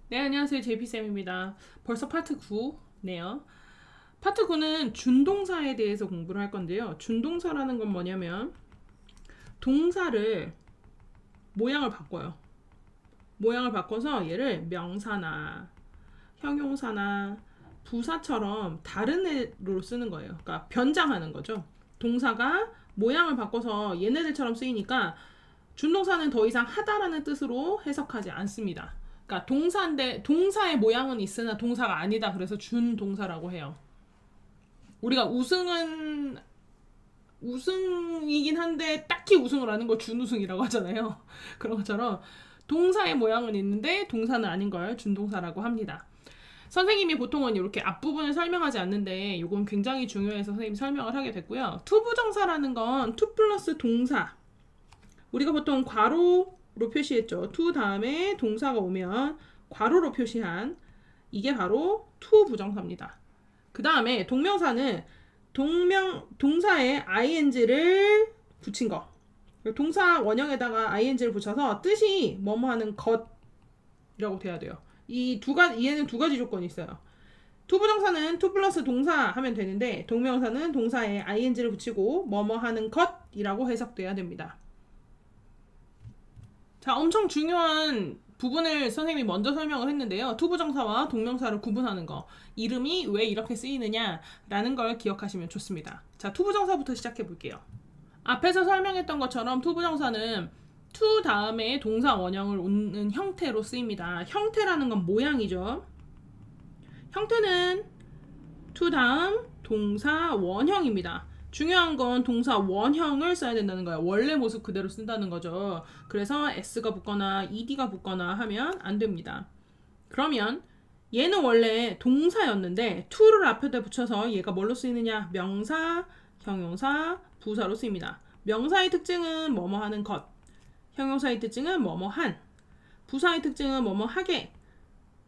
네, 안녕하세요. JP쌤입니다. 벌써 파트 9네요. 파트 9는 준동사에 대해서 공부를 할 건데요. 준동사라는 건 뭐냐면 동사를 모양을 바꿔요. 모양을 바꿔서 얘를 명사나 형용사나 부사처럼 다른 애로 쓰는 거예요. 그러니까 변장하는 거죠. 동사가 모양을 바꿔서 얘네들처럼 쓰이니까 준동사는 더 이상 하다라는 뜻으로 해석하지 않습니다. 그러니까 동사인데 동사의 모양은 있으나 동사가 아니다. 그래서 준동사라고 해요. 우리가 우승이긴 한데 딱히 우승을 하는 걸 준우승이라고 하잖아요. 그런 것처럼 동사의 모양은 있는데 동사는 아닌 걸 준동사라고 합니다. 선생님이 보통은 이렇게 앞부분을 설명하지 않는데 이건 굉장히 중요해서 선생님이 설명을 하게 됐고요. 투부정사라는 건 투 플러스 동사. 우리가 보통 괄호로 표시했죠. to 다음에 동사가 오면 괄호로 표시한 이게 바로 to 부정사입니다. 그 다음에 동명사는 동사에 ing를 붙인 거. 동사 원형에다가 ing를 붙여서 뜻이 뭐뭐 하는 것이라고 돼야 돼요. 얘는 두 가지 조건이 있어요. to 부정사는 to 플러스 동사 하면 되는데 동명사는 동사에 ing를 붙이고 뭐뭐 하는 것이라고 해석돼야 됩니다. 자, 엄청 중요한 부분을 선생님이 먼저 설명을 했는데요. 투부정사와 동명사를 구분하는 거. 이름이 왜 이렇게 쓰이느냐라는 걸 기억하시면 좋습니다. 자, 투부정사부터 시작해 볼게요. 앞에서 설명했던 것처럼 투부정사는 to 다음에 동사 원형을 얹는 형태로 쓰입니다. 형태라는 건 모양이죠. 형태는 to 다음 동사 원형입니다. 중요한 건 동사 원형을 써야 된다는 거예요. 원래 모습 그대로 쓴다는 거죠. 그래서 s가 붙거나 ed가 붙거나 하면 안 됩니다. 그러면 얘는 원래 동사였는데 to를 앞에다 붙여서 얘가 뭘로 쓰이느냐? 명사, 형용사, 부사로 쓰입니다. 명사의 특징은 뭐뭐 하는 것, 형용사의 특징은 뭐뭐 한, 부사의 특징은 뭐뭐 하게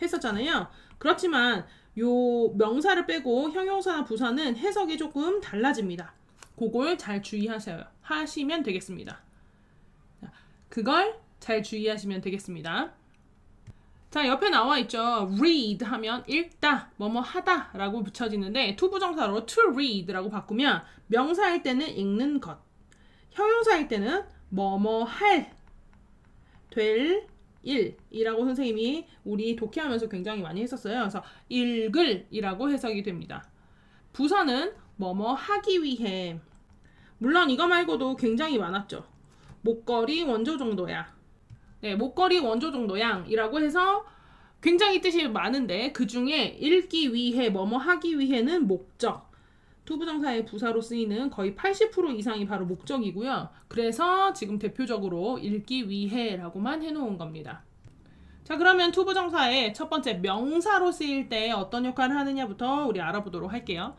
했었잖아요. 그렇지만 요 명사를 빼고 형용사나 부사는 해석이 조금 달라집니다. 그걸 잘 하시면 되겠습니다. 그걸 잘 주의하시면 되겠습니다. 자, 옆에 나와 있죠. read 하면 읽다, 뭐뭐 하다 라고 붙여지는데 투부정사로 to read라고 바꾸면 명사일 때는 읽는 것, 형용사일 때는 뭐뭐 할, 될, 일이라고 선생님이 우리 독해하면서 굉장히 많이 했었어요. 그래서 읽을 이라고 해석이 됩니다. 부사는 뭐뭐 하기 위해. 물론 이거 말고도 굉장히 많았죠. 목걸이 원조 정도야. 네, 목걸이 원조 정도양이라고 해서 굉장히 뜻이 많은데 그 중에 읽기 위해, 뭐뭐 하기 위해는 목적. 투부정사의 부사로 쓰이는 거의 80% 이상이 바로 목적이고요. 그래서 지금 대표적으로 읽기 위해라고만 해놓은 겁니다. 자, 그러면 투부정사의 첫 번째 명사로 쓰일 때 어떤 역할을 하느냐부터 우리 알아보도록 할게요.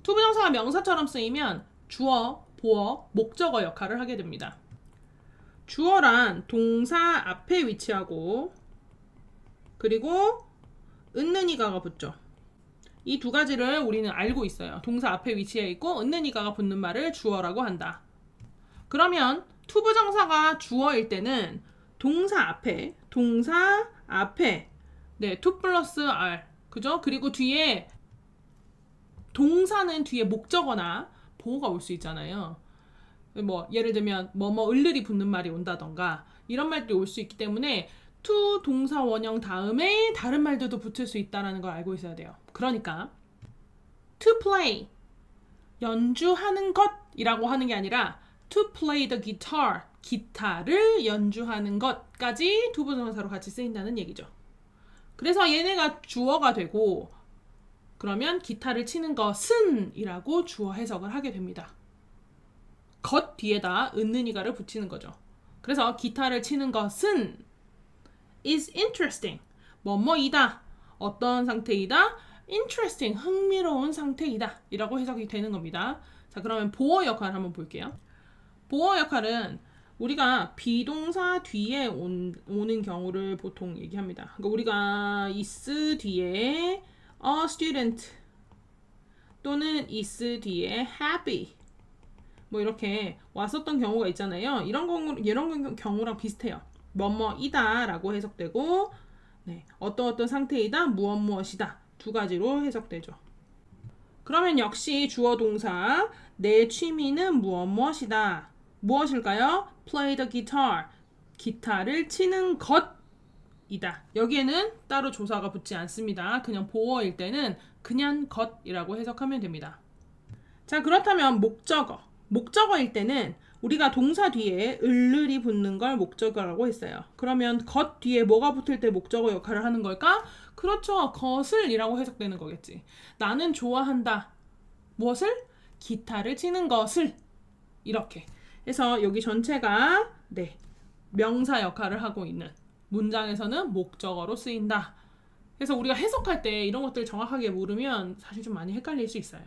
투부정사가 명사처럼 쓰이면 주어, 보어, 목적어 역할을 하게 됩니다. 주어란 동사 앞에 위치하고 그리고 은는이가가 붙죠. 이 두 가지를 우리는 알고 있어요. 동사 앞에 위치해 있고 은는이가가 붙는 말을 주어라고 한다. 그러면 투부정사가 주어일 때는 동사 앞에 네, to 플러스 r 그죠? 그리고 뒤에 동사는 뒤에 목적어나 보어가 올 수 있잖아요. 뭐 예를 들면 뭐뭐 을들이 붙는 말이 온다던가 이런 말들이 올 수 있기 때문에 to 동사 원형 다음에 다른 말들도 붙을 수 있다는 걸 알고 있어야 돼요. 그러니까 to play 연주하는 것이라고 하는 게 아니라 to play the guitar 기타를 연주하는 것까지 투부정사로 같이 쓰인다는 얘기죠. 그래서 얘네가 주어가 되고 그러면 기타를 치는 것은 이라고 주어 해석을 하게 됩니다. 것 뒤에다 은는이가를 붙이는 거죠. 그래서 기타를 치는 것은 is interesting. 뭐뭐이다. 어떤 상태이다? interesting. 흥미로운 상태이다. 이라고 해석이 되는 겁니다. 자, 그러면 보어 역할을 한번 볼게요. 보어 역할은 우리가 비동사 뒤에 오는 경우를 보통 얘기합니다. 그러니까 우리가 is 뒤에 a student 또는 is 뒤에 happy 뭐 이렇게 왔었던 경우가 있잖아요. 이런 경우랑 비슷해요. 뭐뭐이다 라고 해석되고 네, 어떤 상태이다, 무엇이다 두 가지로 해석되죠. 그러면 역시 주어 동사 내 취미는 무엇이다. 무엇일까요? Play the guitar. 기타를 치는 것이다. 여기에는 따로 조사가 붙지 않습니다. 그냥 보어일 때는 그냥 것이라고 해석하면 됩니다. 자, 그렇다면 목적어. 목적어일 때는 우리가 동사 뒤에 을을이 붙는 걸 목적어라고 했어요. 그러면 것 뒤에 뭐가 붙을 때 목적어 역할을 하는 걸까? 그렇죠. 것을이라고 해석되는 거겠지. 나는 좋아한다. 무엇을? 기타를 치는 것을. 이렇게. 그래서 여기 전체가 네, 명사 역할을 하고 있는 문장에서는 목적어로 쓰인다. 그래서 우리가 해석할 때 이런 것들 정확하게 모르면 사실 좀 많이 헷갈릴 수 있어요.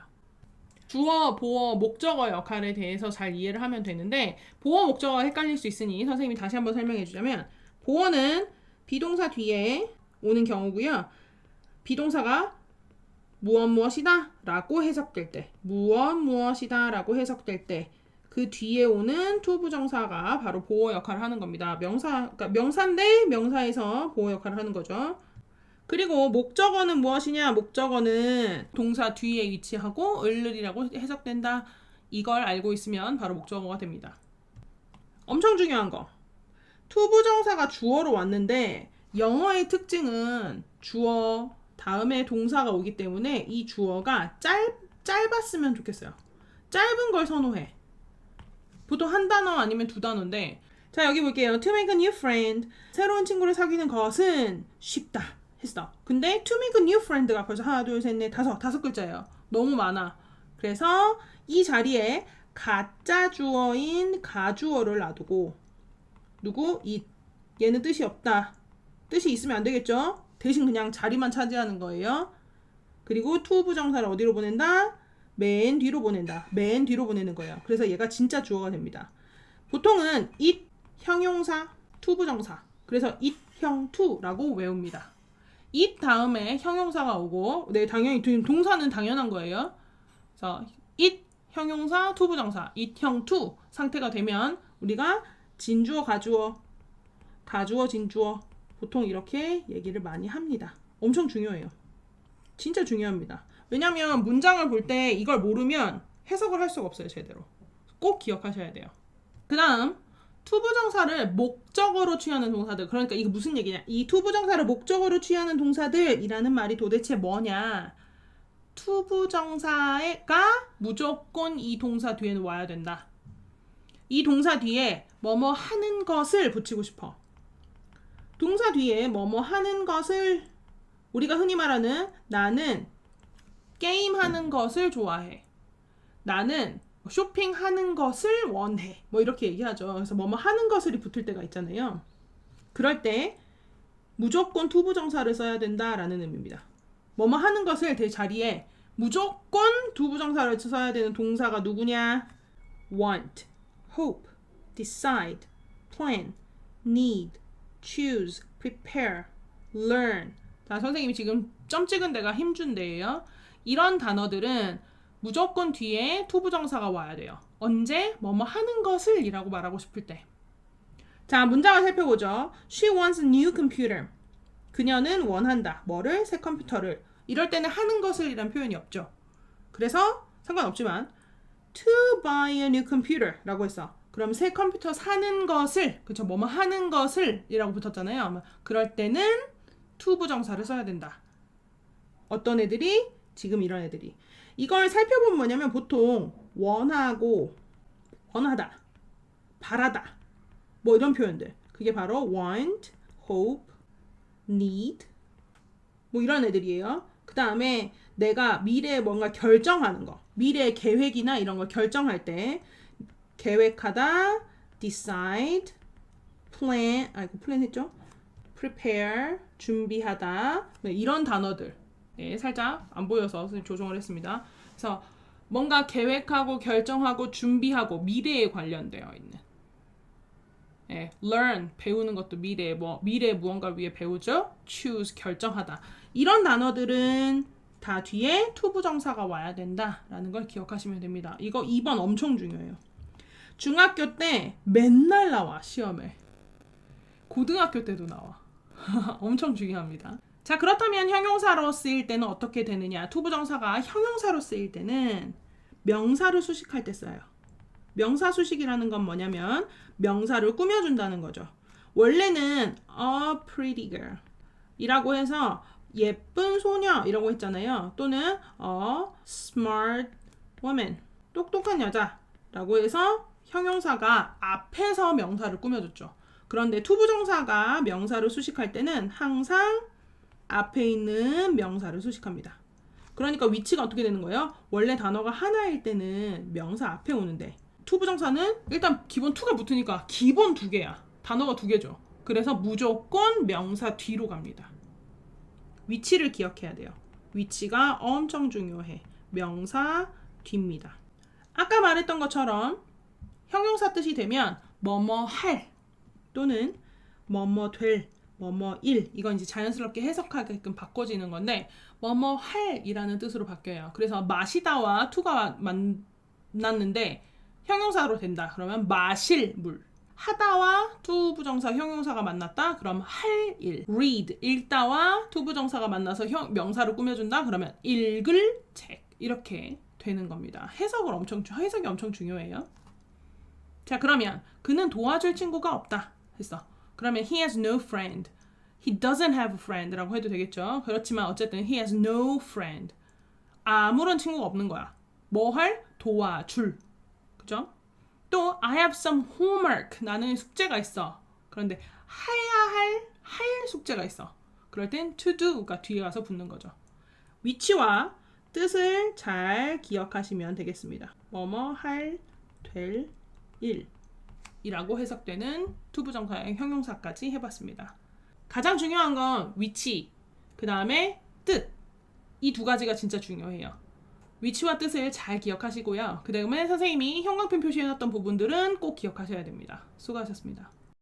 주어, 보어, 목적어 역할에 대해서 잘 이해를 하면 되는데 보어, 목적어가 헷갈릴 수 있으니 선생님이 다시 한번 설명해 주자면 보어는 비동사 뒤에 오는 경우고요. 비동사가 무엇이다 라고 해석될 때 무엇이다 라고 해석될 때 그 뒤에 오는 to 부정사가 바로 보어 역할을 하는 겁니다. 그러니까 명사인데 명사에서 보어 역할을 하는 거죠. 그리고 목적어는 무엇이냐? 목적어는 동사 뒤에 위치하고 을을이라고 해석된다. 이걸 알고 있으면 바로 목적어가 됩니다. 엄청 중요한 거. to 부정사가 주어로 왔는데 영어의 특징은 주어 다음에 동사가 오기 때문에 이 주어가 짧았으면 좋겠어요. 짧은 걸 선호해. 보통 한 단어 아니면 두 단어인데 자 여기 볼게요. To make a new friend. 새로운 친구를 사귀는 것은 쉽다 했어. 근데 to make a new friend가 벌써 하나 둘 셋 넷 다섯 글자예요. 너무 많아. 그래서 이 자리에 가짜 주어인 가주어를 놔두고 누구? 얘는 뜻이 없다. 뜻이 있으면 안 되겠죠? 대신 그냥 자리만 차지하는 거예요. 그리고 to 부정사를 어디로 보낸다? 맨 뒤로 보낸다. 맨 뒤로 보내는 거예요. 그래서 얘가 진짜 주어가 됩니다. 보통은 it 형용사 to 부정사. 그래서 it 형 to라고 외웁니다. it 다음에 형용사가 오고 네 당연히 동사는 당연한 거예요. 그래서 it 형용사 to 부정사 it 형 to 상태가 되면 우리가 진주어 가주어 진주어 보통 이렇게 얘기를 많이 합니다. 엄청 중요해요. 진짜 중요합니다. 왜냐면 문장을 볼 때 이걸 모르면 해석을 할 수가 없어요. 제대로. 꼭 기억하셔야 돼요. 그 다음 to 부정사를 목적어로 취하는 동사들. 그러니까 이게 무슨 얘기냐. 이 to 부정사를 목적어로 취하는 동사들이라는 말이 도대체 뭐냐. to 부정사가 무조건 이 동사 뒤에는 와야 된다. 이 동사 뒤에 뭐뭐 하는 것을 붙이고 싶어. 동사 뒤에 뭐뭐 하는 것을 우리가 흔히 말하는 나는 게임하는 것을 좋아해. 나는 쇼핑하는 것을 원해. 뭐 이렇게 얘기하죠. 그래서 뭐뭐 하는 것을이 붙을 때가 있잖아요. 그럴 때 무조건 to 부정사를 써야 된다라는 의미입니다. 뭐뭐 하는 것을 대 자리에 무조건 to 부정사를 써야 되는 동사가 누구냐? want, hope, decide, plan, need, choose, prepare, learn. 자, 선생님이 지금 점 찍은 데가 힘준 데예요. 이런 단어들은 무조건 뒤에 to 부정사가 와야 돼요. 언제? 뭐뭐 하는 것을 이라고 말하고 싶을 때. 자, 문장을 살펴보죠. She wants a new computer. 그녀는 원한다. 뭐를? 새 컴퓨터를. 이럴 때는 하는 것을 이란 표현이 없죠. 그래서 상관없지만 to buy a new computer 라고 했어. 그럼 새 컴퓨터 사는 것을 그쵸? 뭐뭐 하는 것을 이라고 붙었잖아요. 그럴 때는 to 부정사를 써야 된다. 어떤 애들이? 지금 이런 애들이. 이걸 살펴보면 뭐냐면 보통 원하고 원하다, 바라다 뭐 이런 표현들. 그게 바로 want, hope, need 뭐 이런 애들이에요. 그 다음에 내가 미래에 뭔가 결정하는 거, 미래의 계획이나 이런 걸 결정할 때 계획하다, decide, plan, plan 했죠? prepare, 준비하다 이런 단어들. 네, 살짝 안 보여서 선생님 조정을 했습니다. 그래서 뭔가 계획하고 결정하고 준비하고 미래에 관련되어 있는 네, learn, 배우는 것도 미래에 무언가를 위해 배우죠. choose, 결정하다. 이런 단어들은 다 뒤에 to 부정사가 와야 된다라는 걸 기억하시면 됩니다. 이거 2번 엄청 중요해요. 중학교 때 맨날 나와, 시험에. 고등학교 때도 나와. 엄청 중요합니다. 자, 그렇다면 형용사로 쓰일 때는 어떻게 되느냐? 투부정사가 형용사로 쓰일 때는 명사를 수식할 때 써요. 명사 수식이라는 건 뭐냐면 명사를 꾸며준다는 거죠. 원래는 a pretty girl 이라고 해서 예쁜 소녀 이라고 했잖아요. 또는 a smart woman 똑똑한 여자라고 해서 형용사가 앞에서 명사를 꾸며줬죠. 그런데 투부정사가 명사를 수식할 때는 항상 앞에 있는 명사를 수식합니다. 그러니까 위치가 어떻게 되는 거예요? 원래 단어가 하나일 때는 명사 앞에 오는데 투부정사는 일단 기본 투가 붙으니까 기본 두 개야. 단어가 두 개죠. 그래서 무조건 명사 뒤로 갑니다. 위치를 기억해야 돼요. 위치가 엄청 중요해. 명사 뒤입니다. 아까 말했던 것처럼 형용사 뜻이 되면 뭐뭐 할 또는 뭐뭐 될, 뭐뭐 일 이건 이제 자연스럽게 해석하게끔 바꿔지는 건데 뭐뭐 할이라는 뜻으로 바뀌어요. 그래서 마시다와 투가 만났는데 형용사로 된다. 그러면 마실 물. 하다와 투부정사 형용사가 만났다. 그럼 할 일. read 읽다와 투부정사가 만나서 명사를 꾸며준다. 그러면 읽을 책. 이렇게 되는 겁니다. 해석이 엄청 중요해요. 자, 그러면 그는 도와줄 친구가 없다 했어. 그러면 he has no friend. He doesn't have a friend 라고 해도 되겠죠. 그렇지만 어쨌든 he has no friend. 아무런 친구가 없는 거야. 뭐 할? 도와줄. 그죠? 또 I have some homework. 나는 숙제가 있어. 그런데 할 숙제가 있어. 그럴 땐 to do가 뒤에 가서 붙는 거죠. 위치와 뜻을 잘 기억하시면 되겠습니다. 뭐뭐 할, 될, 일 이라고 해석되는 투부정사의 형용사까지 해봤습니다. 가장 중요한 건 위치, 그 다음에 뜻. 이 두 가지가 진짜 중요해요. 위치와 뜻을 잘 기억하시고요. 그 다음에 선생님이 형광펜 표시해놨던 부분들은 꼭 기억하셔야 됩니다. 수고하셨습니다.